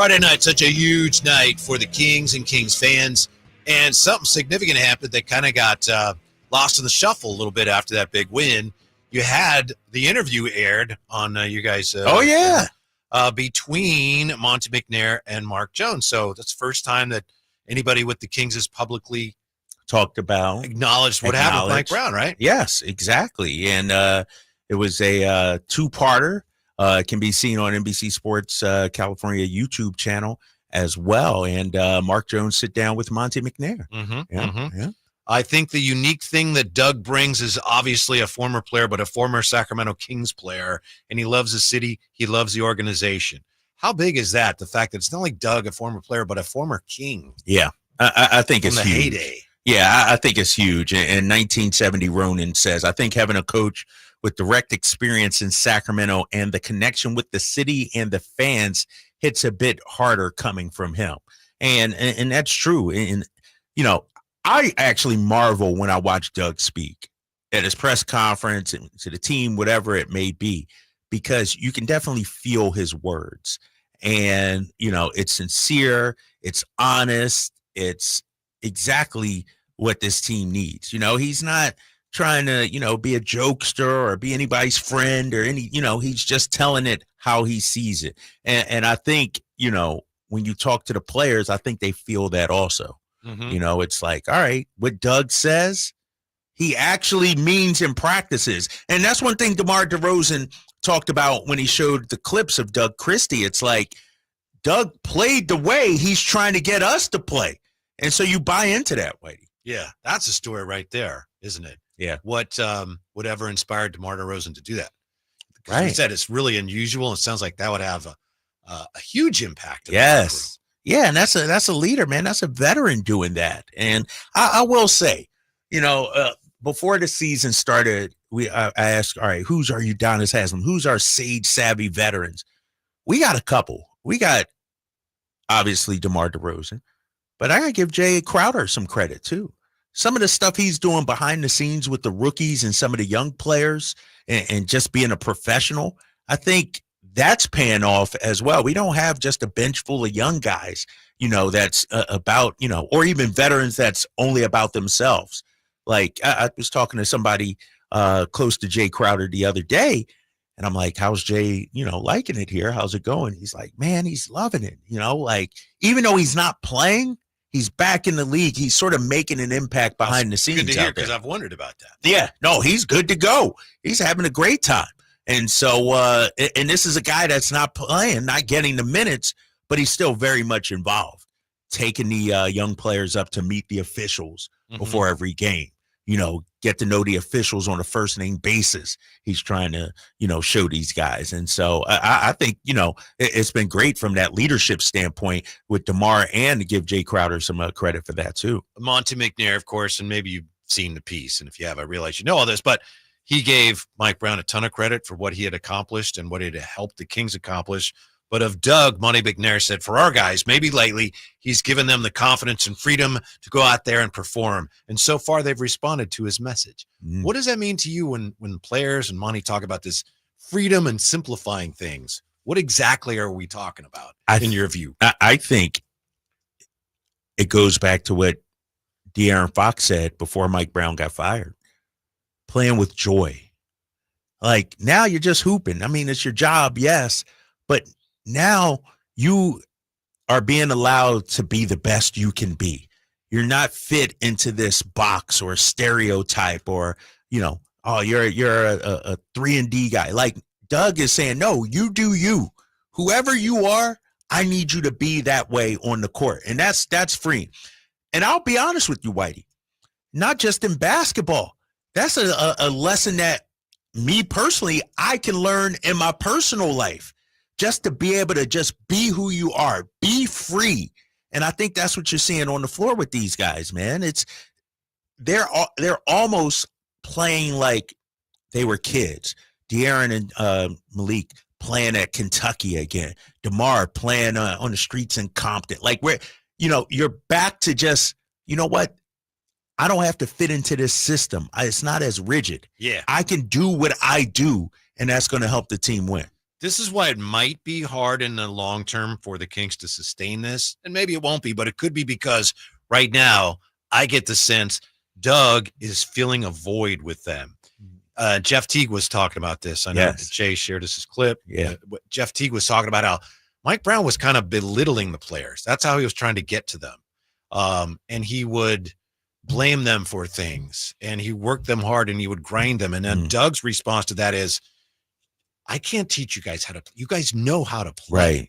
Friday night, such a huge night for the Kings and Kings fans, and something significant happened that kind of got lost in the shuffle a little bit after that big win. You had the interview aired on you guys. Between Monty McNair and Mark Jones. So that's the first time that anybody with the Kings has publicly talked about, acknowledged what happened with Mike Brown, right? Yes, exactly. And it was a two-parter. It can be seen on NBC Sports California YouTube channel as well. And Mark Jones sit down with Monty McNair. Yeah. I think the unique thing that Doug brings is obviously a former player, but a former Sacramento Kings player, and he loves the city. He loves the organization. How big is that, the fact that it's not like Doug, a former player, but a former King? Yeah, I think it's huge. Heyday. Yeah, I think it's huge. In 1970, Ronan says, I think having a coach with direct experience in Sacramento and the connection with the city and the fans hits a bit harder coming from him. And that's true. And, you know, I actually marvel when I watch Doug speak at his press conference and to the team, whatever it may be, because you can definitely feel his words. And, you know, it's sincere, it's honest, it's exactly what this team needs. You know, he's not trying to, you know, be a jokester or be anybody's friend or any, you know, he's just telling it how he sees it. And I think, you know, when you talk to the players, I think they feel that also. You know, it's like, all right, what Doug says, he actually means in practices. And that's one thing DeMar DeRozan talked about when he showed the clips of Doug Christie. It's like Doug played the way he's trying to get us to play. And so you buy into that, Whitey. Yeah, that's a story right there, isn't it? Yeah. Whatever inspired DeMar DeRozan to do that? Right. He said it's really unusual. It sounds like that would have a huge impact. Yes. Yeah, and that's a leader, man. That's a veteran doing that. And I will say, you know, before the season started, I asked, all right, who's our Udonis Haslem? Who's our sage savvy veterans? We got a couple. We got obviously DeMar DeRozan, but I gotta give Jay Crowder some credit too. Some of the stuff he's doing behind the scenes with the rookies and some of the young players and just being a professional, I think that's paying off as well. We don't have just a bench full of young guys, you know, that's about, you know, or even veterans that's only about themselves. Like I was talking to somebody close to Jay Crowder the other day, and I'm like, how's Jay, you know, liking it here? How's it going? He's like, man, he's loving it. You know, like even though he's not playing, he's back in the league. He's sort of making an impact behind the scenes. Good to hear, because I've wondered about that. Yeah, no, he's good to go. He's having a great time. And so, and this is a guy that's not playing, not getting the minutes, but he's still very much involved, taking the young players up to meet the officials before every game, you know, get to know the officials on a first name basis. He's trying to, you know, show these guys. And so I think, you know, it's been great from that leadership standpoint with DeMar, and to give Jay Crowder some credit for that too. Monty McNair, of course, and maybe you've seen the piece, and if you have, I realize you know all this, but he gave Mike Brown a ton of credit for what he had accomplished and what he had helped the Kings accomplish. But of Doug, Monty McNair said, for our guys, maybe lately, he's given them the confidence and freedom to go out there and perform. And so far, they've responded to his message. What does that mean to you when players and Monty talk about this freedom and simplifying things? What exactly are we talking about in your view? I think it goes back to what De'Aaron Fox said before Mike Brown got fired. Playing with joy. Like now you're just hooping. I mean, it's your job, yes, but now you are being allowed to be the best you can be. You're not fit into this box or stereotype or, you know, oh, you're a 3-and-D guy. Like Doug is saying, no, you do you. Whoever you are, I need you to be that way on the court. And that's free. And I'll be honest with you, Whitey, not just in basketball. That's a lesson that me personally, I can learn in my personal life, just to be able to just be who you are, be free. And I think that's what you're seeing on the floor with these guys, man. They're almost playing like they were kids. De'Aaron and Malik playing at Kentucky again. DeMar playing on the streets in Compton. Like you're back to just, you know what? I don't have to fit into this system. It's not as rigid. Yeah. I can do what I do, and that's going to help the team win. This is why it might be hard in the long term for the Kings to sustain this. And maybe it won't be, but it could be because right now I get the sense Doug is filling a void with them. Jeff Teague was talking about this. I know Yes. Jay shared us his clip. Yeah. Jeff Teague was talking about how Mike Brown was kind of belittling the players. That's how he was trying to get to them. And he would blame them for things, and he worked them hard, and he would grind them. And then Doug's response to that is, I can't teach you guys how to play. You guys know how to play. Right.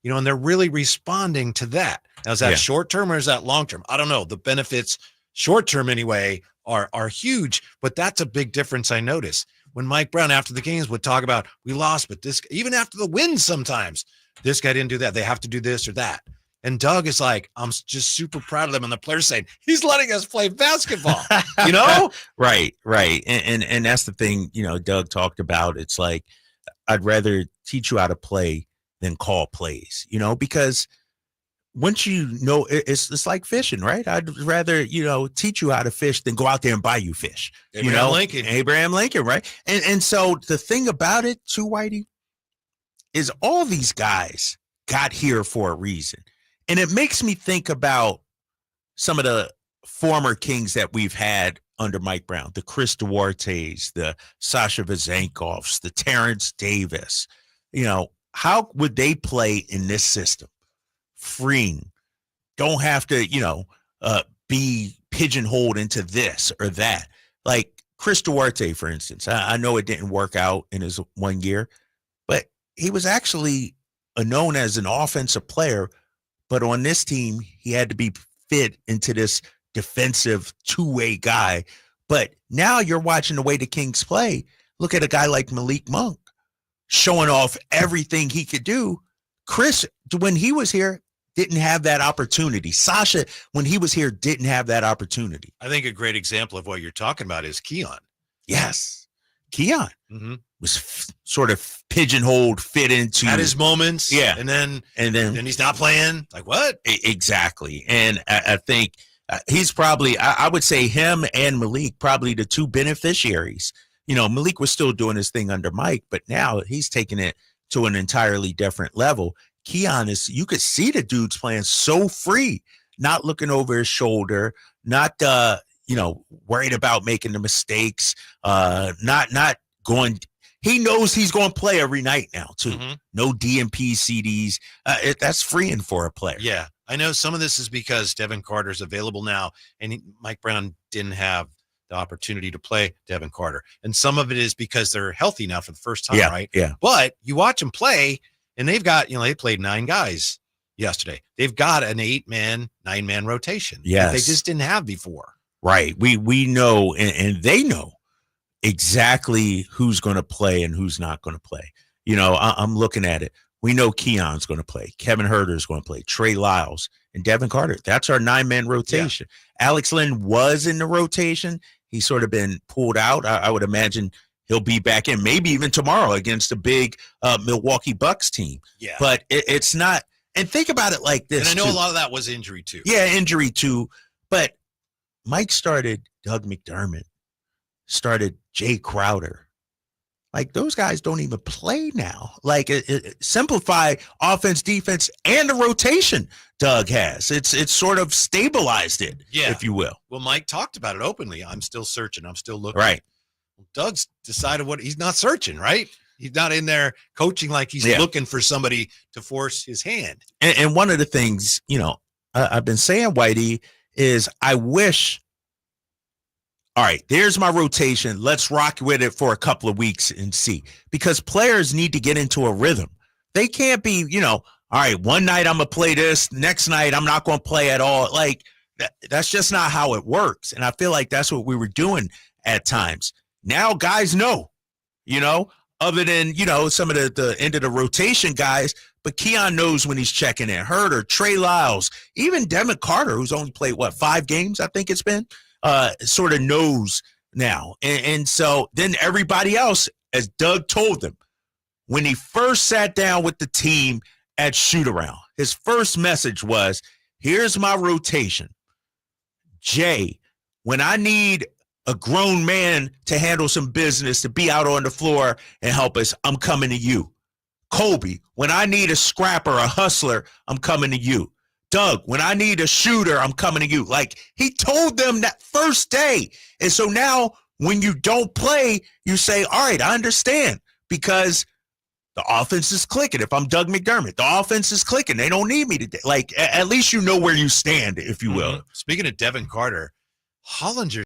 You know, and they're really responding to that. Now, is that short term or is that long term? I don't know. The benefits short term anyway are huge, but that's a big difference I notice. When Mike Brown after the games would talk about, we lost, but this, even after the wins sometimes, this guy didn't do that. They have to do this or that. And Doug is like, I'm just super proud of them. And the players saying, he's letting us play basketball, you know? Right. And that's the thing, Doug talked about. It's like, I'd rather teach you how to play than call plays, because once it's like fishing, right? I'd rather, teach you how to fish than go out there and buy you fish. Abraham Lincoln, right? And so the thing about it too, Whitey, is all these guys got here for a reason. And it makes me think about some of the former Kings that we've had under Mike Brown, the Chris Duartes, the Sasha Vezenkovs, the Terrence Davis. How would they play in this system? Freeing, don't have to, be pigeonholed into this or that. Like Chris Duarte, for instance. I know it didn't work out in his 1 year, but he was actually known as an offensive player. But on this team, he had to be fit into this defensive two-way guy. But now you're watching the way the Kings play. Look at a guy like Malik Monk showing off everything he could do. Chris, when he was here, didn't have that opportunity. Sasha, when he was here, didn't have that opportunity. I think a great example of what you're talking about is Keon. Yes. Keon was sort of pigeonholed, fit into. Had his moments. Yeah. And then he's not playing. Like, what? Exactly. And I think he's probably, I would say him and Malik, probably the two beneficiaries. Malik was still doing his thing under Mike, but now he's taking it to an entirely different level. Keon you could see the dude's playing so free, not looking over his shoulder, not, worried about making the mistakes, not going. He knows he's going to play every night now, too. No DMP CDs. That's freeing for a player. Yeah. I know some of this is because Devin Carter's available now, and Mike Brown didn't have the opportunity to play Devin Carter. And some of it is because they're healthy now for the first time, right? Yeah. But you watch them play, and they've got, they played 9 guys yesterday. They've got an 8-man, 9-man rotation. Yes. That they just didn't have before. Right. We know, and they know exactly who's going to play and who's not going to play. I'm looking at it. We know Keon's going to play. Kevin Huerter's going to play. Trey Lyles and Devin Carter. That's our 9-man rotation. Yeah. Alex Len was in the rotation. He's sort of been pulled out. I would imagine he'll be back in maybe even tomorrow against a big Milwaukee Bucks team. Yeah. But it's not. And think about it like this. And I know a lot of that was injury too. Yeah, injury too. But Mike started Doug McDermott, started Jay Crowder. Like, those guys don't even play now. Like, simplify offense, defense, and the rotation Doug has. It's sort of stabilized it, if you will. Well, Mike talked about it openly. I'm still searching. I'm still looking. Right. Well, Doug's decided he's not searching, right? He's not in there coaching like he's looking for somebody to force his hand. And one of the things, I've been saying, Whitey, is I wish, all right, there's my rotation. Let's rock with it for a couple of weeks and see. Because players need to get into a rhythm. They can't be, all right, one night I'm going to play this, next night I'm not going to play at all. Like, that's just not how it works. And I feel like that's what we were doing at times. Now guys know, other than, some of the end of the rotation guys, but Keon knows when he's checking in. Huerter, Trey Lyles, even Devin Carter, who's only played, 5 games, I think it's been, sort of knows now. And so then everybody else, as Doug told them, when he first sat down with the team at shoot-around, his first message was, here's my rotation. Jay, when I need a grown man to handle some business, to be out on the floor and help us, I'm coming to you. Kobe, when I need a scrapper, a hustler, I'm coming to you. Doug, when I need a shooter, I'm coming to you. Like, he told them that first day. And so now when you don't play, you say, all right, I understand, because the offense is clicking. If I'm Doug McDermott, the offense is clicking. They don't need me today. Like, at least you know where you stand, if you will. Speaking of Devin Carter, Hollinger